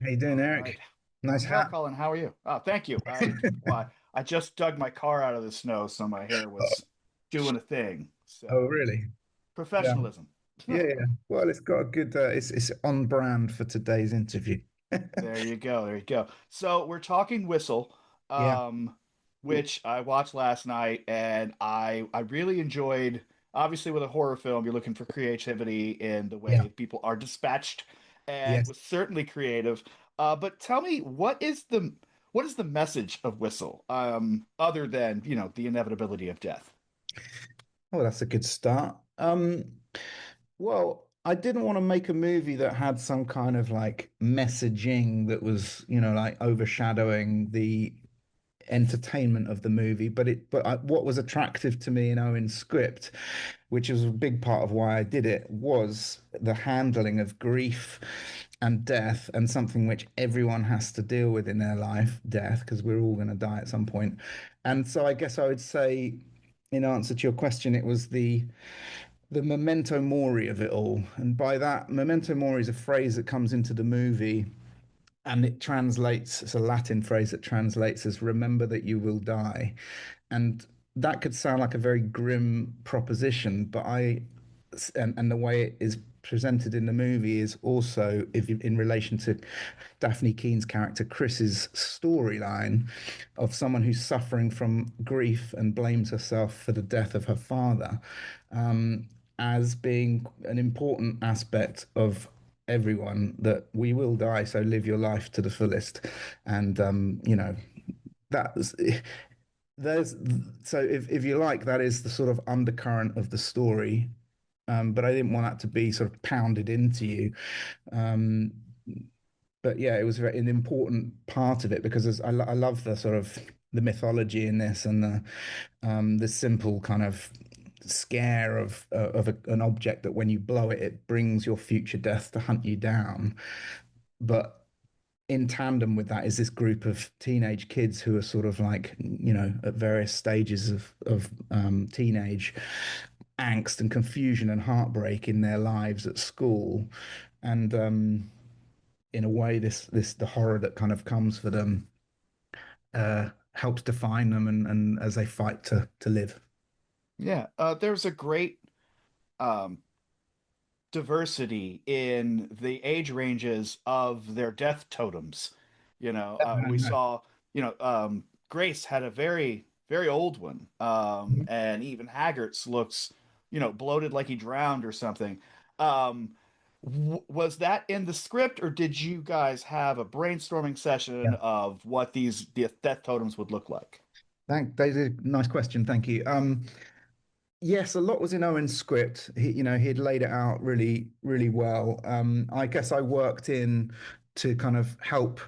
How you doing, All right. Eric? Nice I'm well, hat. Colin. How are you? Oh, thank you. I just dug my car out of the snow, so my hair Oh, was doing a thing. oh, So really? Yeah. professionalism. Yeah, yeah. Well, it's got a good. It's on brand for today's interview. There you go. There you go. So we're talking Whistle, Yeah, um, which I watched last night, and I really enjoyed. Obviously, with a horror film, you're looking for creativity in the yeah, way people are dispatched, and yes. was certainly creative. But tell me, what is the message of Whistle, other than, the inevitability of death? Oh, that's a good start. Well, I didn't want to make a movie that had some kind of like messaging that was, like overshadowing the entertainment of the movie, what was attractive to me in Owen's script, which was a big part of why I did it, was the handling of grief and death, and something which everyone has to deal with in their life, death, because we're all going to die at some point. And so I guess I would say, in answer to your question, it was the memento mori of it all. And by that, memento mori is a phrase that comes into the movie, and it translates, it's a Latin phrase that translates as remember that you will die. And that could sound like a very grim proposition, but and the way it is presented in the movie is also, if you, in relation to Dafne Keen's character Chris's storyline of someone who's suffering from grief and blames herself for the death of her father, um, as being an important aspect of everyone, that we will die, so live your life to the fullest. And that's there's so if you like, that is the sort of undercurrent of the story. But I didn't want that to be sort of pounded into you. Um, but yeah, it was an important part of it, because I love the sort of the mythology in this, and the simple kind of scare of an object that when you blow it, it brings your future death to hunt you down. But in tandem with that is this group of teenage kids who are sort of like, at various stages of teenage angst and confusion and heartbreak in their lives at school. And in a way, this the horror that kind of comes for them helps define them, and as they fight to live. Yeah, there's a great um, diversity in the age ranges of their death totems. We saw, Grace had a very, very old one, and even Haggart's looks, bloated like he drowned or something. Was that in the script, or did you guys have a brainstorming session Yeah. of what the death totems would look like? That is a nice question. Thank you. Yes, a lot was in Owen's script. He'd laid it out really, really well. I guess I worked in to kind of help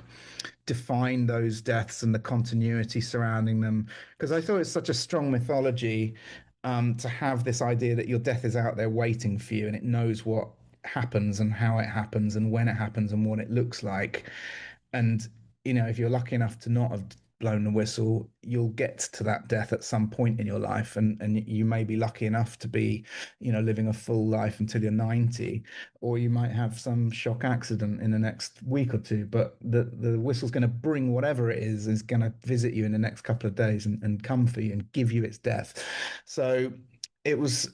define those deaths and the continuity surrounding them, because I thought it's such a strong mythology, to have this idea that your death is out there waiting for you, and it knows what happens and how it happens and when it happens and what it looks like. And if you're lucky enough to not have blown the whistle, you'll get to that death at some point in your life, and you may be lucky enough to be, living a full life until you're 90, or you might have some shock accident in the next week or two. But the whistle's going to bring whatever it is going to visit you in the next couple of days, and come for you and give you its death. So it was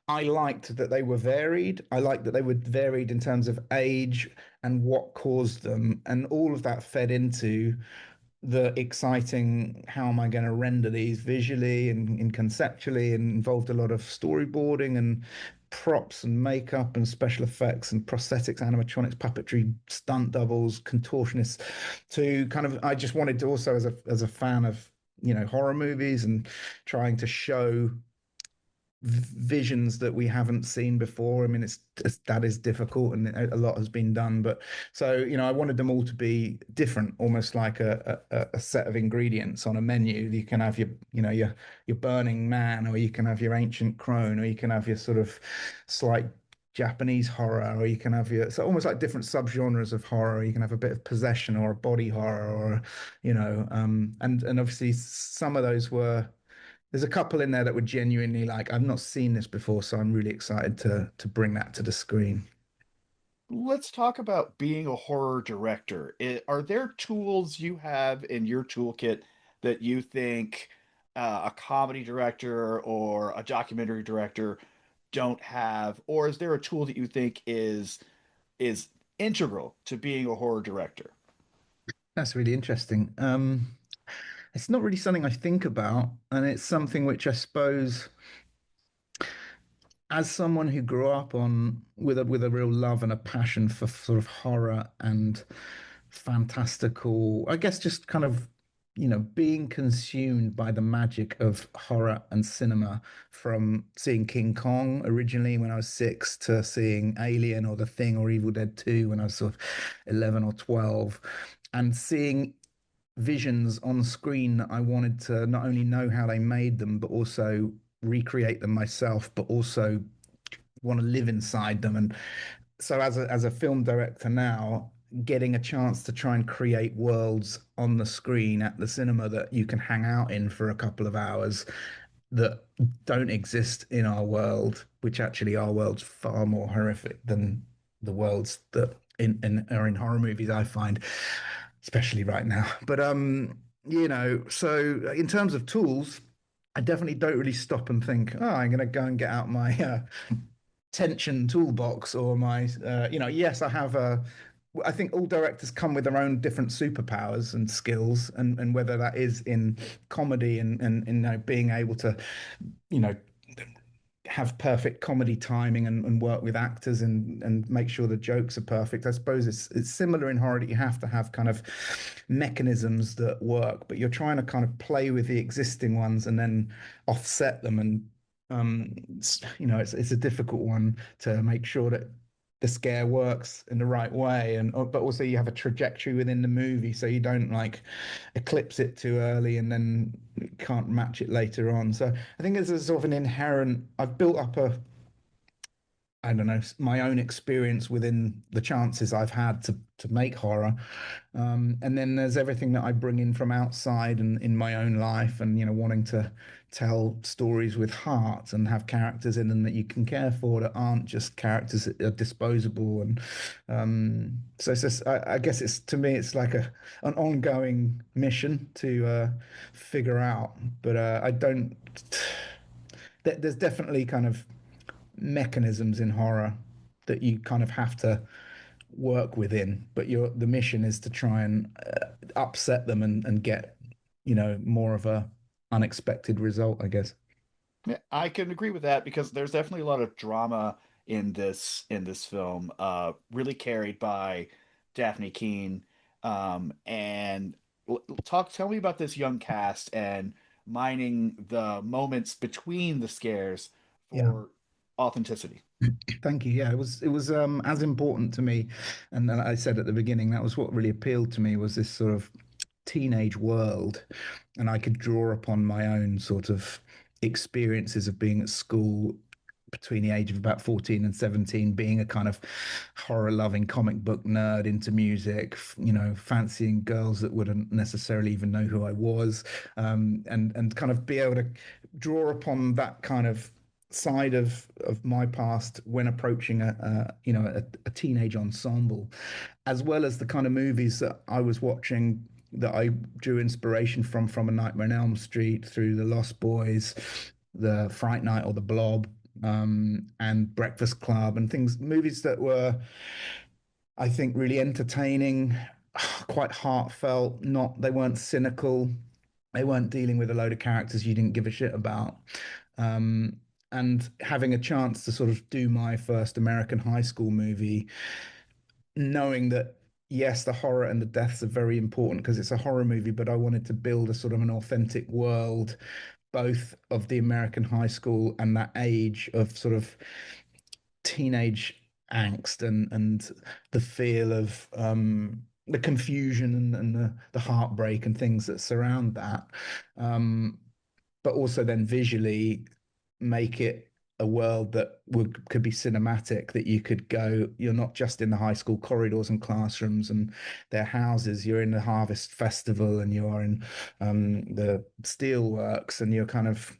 I liked that they were varied. I liked that they were varied in terms of age and what caused them, and all of that fed into the exciting, how am I going to render these visually and conceptually, and involved a lot of storyboarding and props and makeup and special effects and prosthetics, animatronics, puppetry, stunt doubles, contortionists. To kind of, I just wanted to also, as a fan of, horror movies, and trying to show visions that we haven't seen before. I mean, that is difficult, and a lot has been done. But so, I wanted them all to be different, almost like a set of ingredients on a menu. You can have your Burning Man, or you can have your Ancient Crone, or you can have your sort of slight Japanese horror, or you can have your, so almost like different subgenres of horror. You can have a bit of possession or a body horror, or and obviously some of those were, there's a couple in there that were genuinely like, I've not seen this before, so I'm really excited to bring that to the screen. let's talk about being a horror director. Are there tools you have in your toolkit that you think a comedy director or a documentary director don't have, or is there a tool that you think is integral to being a horror director? That's really interesting. It's not really something I think about, and it's something which I suppose, as someone who grew up on with a real love and a passion for sort of horror and fantastical, I guess just kind of, being consumed by the magic of horror and cinema, from seeing King Kong originally when I was 6 to seeing Alien or The Thing or Evil Dead 2 when I was sort of 11 or 12, and seeing visions on screen that I wanted to not only know how they made them, but also recreate them myself, but also want to live inside them. And so as a film director now, getting a chance to try and create worlds on the screen at the cinema that you can hang out in for a couple of hours that don't exist in our world, which actually our world's far more horrific than the worlds that are in horror movies, I find, especially right now. But so in terms of tools, I definitely don't really stop and think, oh, I'm going to go and get out my tension toolbox or my, yes, I have a. I think all directors come with their own different superpowers and skills, and whether that is in comedy and being able to, you know, have perfect comedy timing and work with actors and make sure the jokes are perfect. I suppose it's similar in horror that you have to have kind of mechanisms that work, but you're trying to kind of play with the existing ones and then offset them. And it's a difficult one to make sure that the scare works in the right way, and but also you have a trajectory within the movie so you don't like eclipse it too early and then can't match it later on. So I think there's a sort of an inherent, I've built up a, I don't know, my own experience within the chances I've had to make horror. And then there's everything that I bring in from outside and in my own life, and wanting to tell stories with heart and have characters in them that you can care for, that aren't just characters that are disposable. And so it's just, I guess it's, to me, it's like an ongoing mission to figure out. But I don't. There's definitely kind of mechanisms in horror that you kind of have to work within, but the mission is to try and upset them and get more of a unexpected result, I guess. Yeah, I can agree with that because there's definitely a lot of drama in this film, really carried by Dafne Keen. And tell me about this young cast and mining the moments between the scares Yeah. for authenticity. Thank you. Yeah, it was as important to me, and I said at the beginning that was what really appealed to me, was this sort of teenage world, and I could draw upon my own sort of experiences of being at school between the age of about 14 and 17, being a kind of horror loving comic book nerd into music, fancying girls that wouldn't necessarily even know who I was, and kind of be able to draw upon that kind of side of my past when approaching a teenage ensemble, as well as the kind of movies that I was watching that I drew inspiration from A Nightmare on Elm Street through The Lost Boys, The Fright Night or The Blob, and Breakfast Club, and things, movies that were, I think, really entertaining, quite heartfelt. Not They weren't cynical. They weren't dealing with a load of characters you didn't give a shit about. Um, and having a chance to sort of do my first American high school movie, knowing that yes, the horror and the deaths are very important because it's a horror movie, but I wanted to build a sort of an authentic world, both of the American high school and that age of sort of teenage angst and the feel of the confusion and the heartbreak and things that surround that. Um, but also then visually make it a world that could be cinematic, that you could go, you're not just in the high school corridors and classrooms and their houses, you're in the Harvest Festival and you are in the steelworks, and you're kind of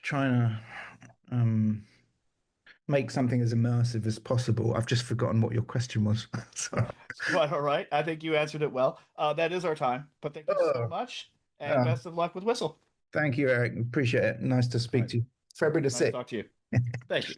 trying to um make something as immersive as possible. I've just forgotten what your question was. Sorry. Quite all right. I think you answered it well. That is our time, but thank you so Oh, much, and uh, best of luck with Whistle. thank you, Eric. Appreciate it. Nice to All speak right. to you. February the Nice to 6th. talk to you. Thank you.